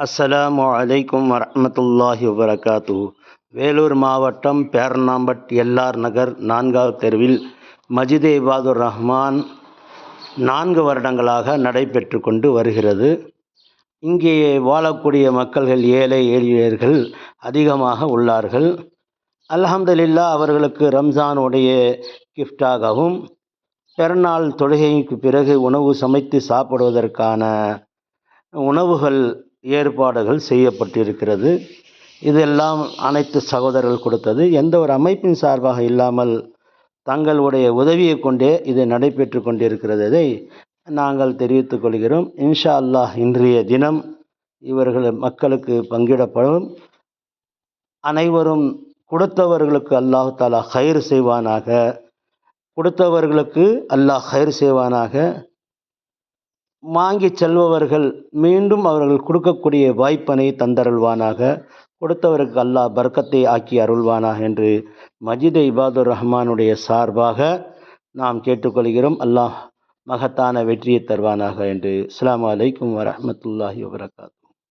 அஸ்ஸலாமு அலைக்கும் வரஹ்மத்துல்லாஹி வபரகாத்துஹு. வேலூர் மாவட்டம் பேரணாம்பட் எல்ஆர் நகர் 4வது தெருவில் மஜிதே இபாதுர் ரஹ்மான் 4 வருடங்களாக நடைபெற்று கொண்டு வருகிறது. இங்கே வாழக்கூடிய மக்கள்கள் ஏழை எளியர்கள் அதிகமாக உள்ளார்கள். அல்ஹம்துலில்லாஹ், அவர்களுக்கு ரம்ஜானுடைய கிஃப்டாகவும் பெருநாள் தொழுகைக்கு பிறகு உணவு சமைத்து சாப்பிடுவதற்கான உணவுகள் ஏற்பாடுகள் செய்யப்பட்டிருக்கிறது. இதெல்லாம் அனைத்து சகோதரர்கள் கொடுத்தது. எந்த ஒரு அமைப்பின் சார்பாக இல்லாமல் தங்களுடைய உதவியை கொண்டே இது நடைபெற்று கொண்டிருக்கிறதை நாங்கள் தெரிவித்துக் கொள்கிறோம். இன்ஷா அல்லாஹ் இன்றைய தினம் இவர்கள் மக்களுக்கு பங்கிடப்படும். அனைவரும் கொடுத்தவர்களுக்கு அல்லாஹ் தஆலா ஹைர் செய்வானாக, கொடுத்தவர்களுக்கு அல்லாஹ் ஹைர் செய்வானாக. வாங்கி செல்பவர்கள் மீண்டும் அவர்கள் கொடுக்கக்கூடிய வாய்ப்பினை தந்தருள்வானாக. கொடுத்தவருக்கு அல்லாஹ் பர்க்கத்தை ஆக்கி அருள்வானாக என்று மஜிதே இபாதுர் ரஹ்மானுடைய சார்பாக நாம் கேட்டுக்கொள்கிறோம். அல்லாஹ் மகத்தான வெற்றியை தருவானாக என்று. அஸ்ஸலாமு அலைக்கும் வரஹ்மத்துல்லாஹி வபரகாத்துஹு.